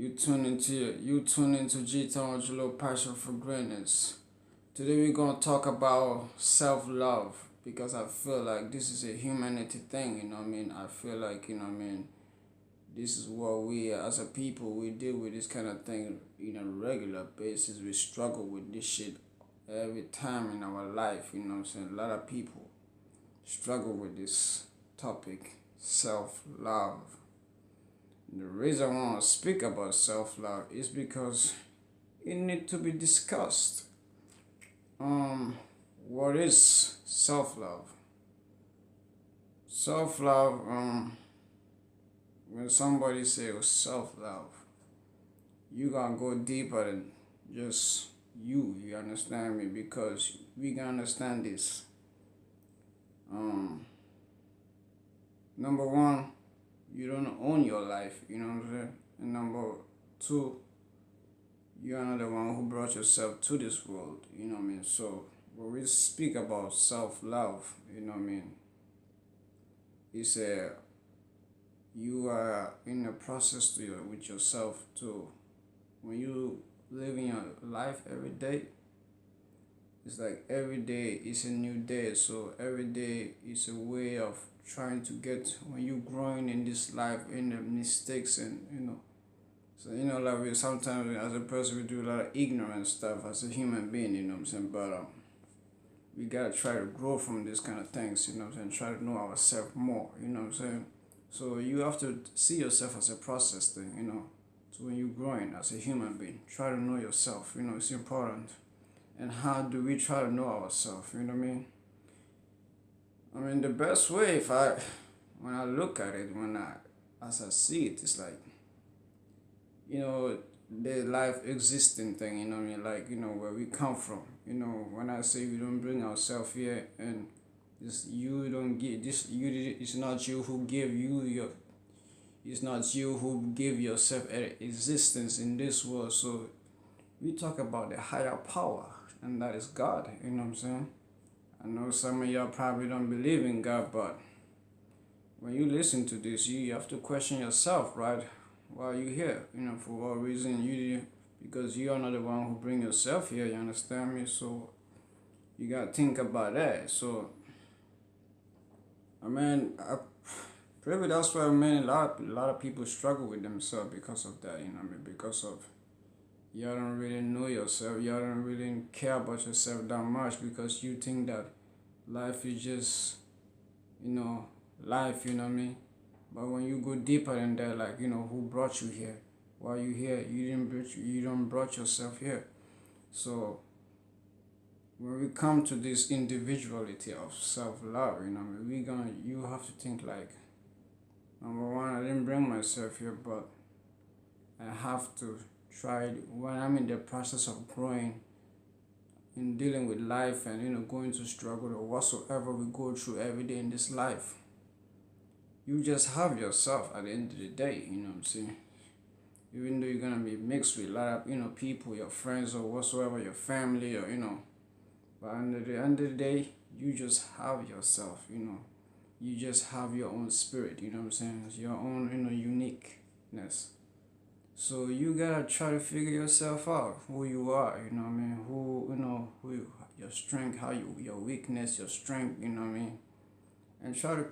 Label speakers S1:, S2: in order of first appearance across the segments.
S1: You tune into G-Town with your little passion for greatness. Today we're gonna talk about self-love because I feel like this is a humanity thing, what I mean? I feel like, what I mean, this is what we as a people we deal with this kind of thing in a regular basis. We struggle with this shit every time in our life, what I'm saying? A lot of people struggle with this topic, self-love. The reason I want to speak about self love is because it needs to be discussed. Um, what is self love? Self love. When somebody says self love, you gotta go deeper than just you. You understand me? Because we can understand this. Um, Number one, you don't own your life. You know what I'm saying? And number two, you're not the one who brought yourself to this world, what I mean? So when we speak about self love, what I mean, it's you are in a process with yourself too. When you living your life every day, it's like every day is a new day. So every day is a way of trying to get when you growing in this life in the mistakes and so like we sometimes as a person we do a lot of ignorant stuff as a human being, what I'm saying? But we gotta try to grow from this kind of things, what I'm saying? Try to know ourselves more, what I'm saying? So you have to see yourself as a process thing, So when you're growing as a human being, try to know yourself, it's important. And how do we try to know ourselves, you know what I mean? I mean the best way if I when I look at it, as I see it, it's like the life existing thing, what I mean, like, where we come from. When I say we don't bring ourselves here and this you don't give this you it's not you who give you your it's not you who give yourself a existence in this world. So we talk about the higher power and that is God, you know what I'm saying? I know some of y'all probably don't believe in God, but when you listen to this, you have to question yourself, right? Why are you here? For what reason because you are not the one who bring yourself here, you understand me? So you gotta think about that. So I mean, probably that's why a lot of people struggle with themselves because of that, I mean, because of y'all don't really know yourself, y'all don't really care about yourself that much because you think that life is just life, you know what I mean? But when you go deeper in that, like, who brought you here? Why you here? You don't brought yourself here. So when we come to this individuality of self love, you have to think like, number one, I didn't bring myself here, but I have to try when I'm in the process of growing in dealing with life and going to struggle or whatsoever we go through every day in this life. You just have yourself at the end of the day, you know what I'm saying? Even though you're gonna be mixed with a lot of people, your friends or whatsoever, your family or but at the end of the day, you just have yourself, You just have your own spirit, you know what I'm saying? It's your own uniqueness. So you gotta try to figure yourself out, who you are, you know what I mean? Your strength, your weakness, your strength, you know what I mean? And try to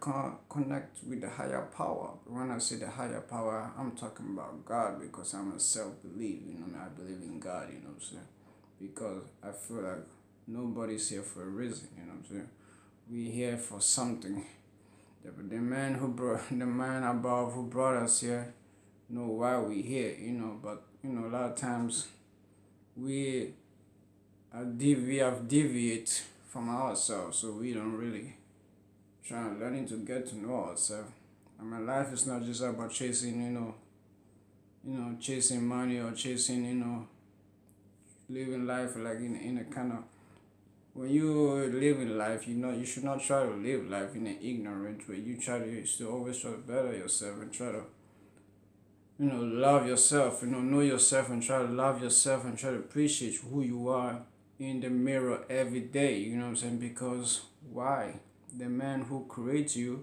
S1: connect with the higher power. When I say the higher power, I'm talking about God because I'm a self-belief, I believe in God, what I'm saying? Because I feel like nobody's here for a reason, what I'm saying? We here for something. The man the man above who brought us here know why we here, but a lot of times we we have deviated from ourselves, so we don't really learning to get to know ourselves. I mean, life is not just about chasing, chasing money or chasing, living life like in a kind of when you live in life, you should not try to live life in an ignorant way. You should always try to better yourself and try to, love yourself, know yourself and try to love yourself and try to appreciate who you are in the mirror every day, you know what I'm saying? Because why? The man who creates you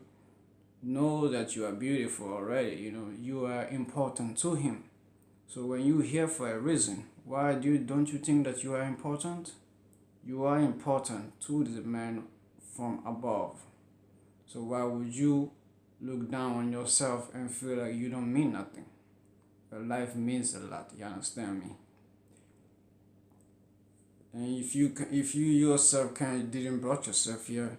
S1: know that you are beautiful already, you are important to him. So when you here for a reason, why don't you think that you are important? You are important to the man from above. So why would you look down on yourself and feel like you don't mean nothing? Your life means a lot. You understand me? And if you yourself didn't brought yourself here,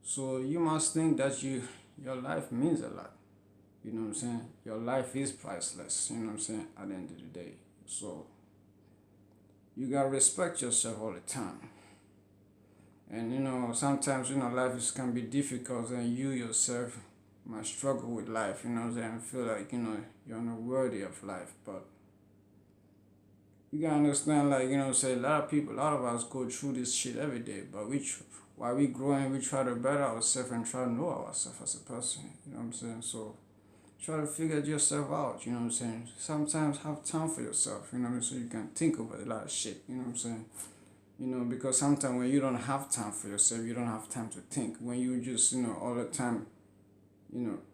S1: so you must think that your life means a lot. You know what I'm saying? Your life is priceless. You know what I'm saying? At the end of the day, so you gotta respect yourself all the time. And sometimes life can be difficult, and you yourself might struggle with life. You know what I'm saying? Feel like you're not worthy of life, but you gotta understand, like, say a lot of people, a lot of us go through this shit every day, but while we growing, we try to better ourselves and try to know ourselves as a person. You know what I'm saying? So try to figure yourself out. You know what I'm saying? Sometimes have time for yourself. You know what I mean? So you can think about a lot of shit. You know what I'm saying? Because sometimes when you don't have time for yourself, you don't have time to think. When you just all the time,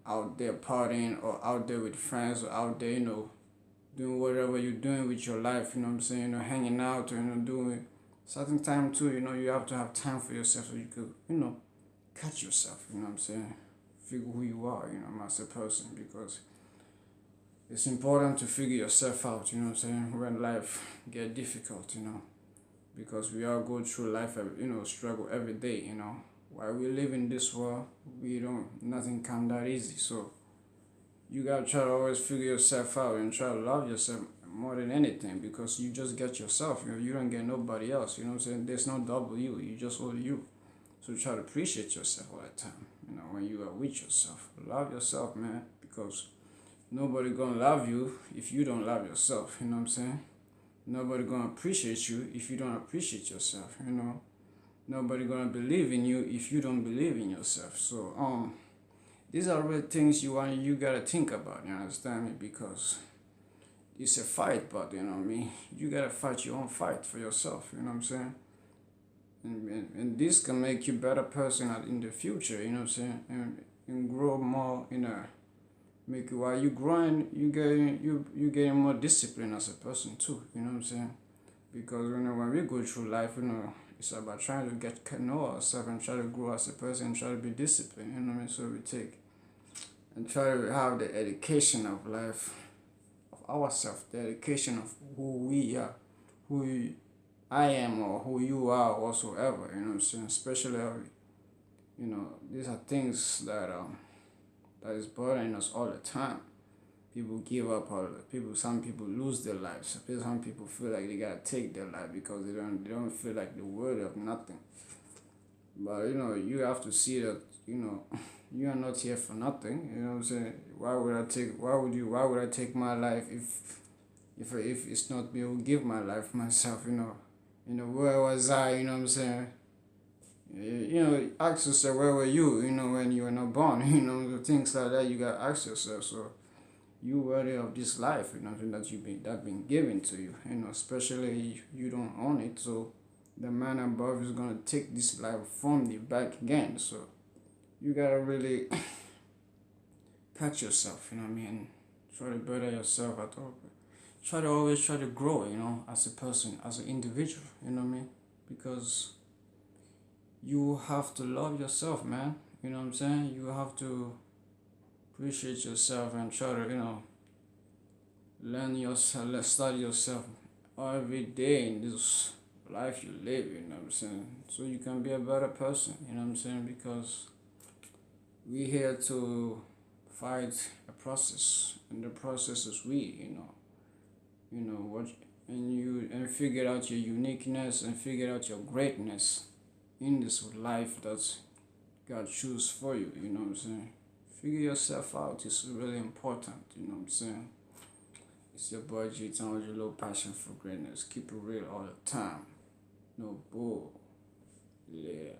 S1: out there partying or out there with friends or out there, doing whatever you're doing with your life, you know what I'm saying, hanging out, doing certain time too, you have to have time for yourself so you could, catch yourself, you know what I'm saying, figure who you are, as a person, because it's important to figure yourself out, you know what I'm saying, when life get difficult, because we all go through life, struggle every day, while we live in this world, nothing come that easy, so you gotta try to always figure yourself out and try to love yourself more than anything, because you just get yourself. You don't get nobody else. You know what I'm saying? There's no double you. You just only you. So try to appreciate yourself all the time. When you are with yourself, love yourself, man. Because nobody gonna love you if you don't love yourself. You know what I'm saying? Nobody gonna appreciate you if you don't appreciate yourself. Nobody gonna believe in you if you don't believe in yourself. So these are real things you gotta think about, you understand me? Because it's a fight, but you gotta fight your own fight for yourself, you know what I'm saying? And this can make you a better person in the future, you know what I'm saying? And grow more make you, while you growing, you getting more discipline as a person too, you know what I'm saying? Because when we go through life, it's about trying to get to know ourselves and try to grow as a person and try to be disciplined, you know what I mean? So we take and try to have the education of life, of ourselves, the education of who we are, I am, or who you are whatsoever, you know what I'm saying? Especially, these are things that is bothering us all the time. People give up some people lose their lives. Some people feel like they gotta take their life because they don't feel like the worth of nothing. But you have to see that, you are not here for nothing. You know what I'm saying? Why would I take my life if it's not me who give my life myself, where was I, you know what I'm saying? Ask yourself, where were you, when you were not born, the things like that, you gotta ask yourself. So you worthy of this life, that been given to you, especially if you don't own it. So the man above is gonna take this life from you back again. So you gotta really catch yourself, you know what I mean? Try to better yourself at all. Try to always try to grow, as a person, as an individual, you know what I mean? Because you have to love yourself, man. You know what I'm saying? You have to appreciate yourself and try to, learn yourself, study yourself every day in this life you live, you know what I'm saying? So you can be a better person, you know what I'm saying? Because we here to fight a process, and the process is we, what, and figure out your uniqueness and figure out your greatness in this life that God choose for you, you know what I'm saying? Figure yourself out. It's really important, you know what I'm saying? It's your boy G Town with your little passion for greatness. Keep it real all the time. No bull. Yeah.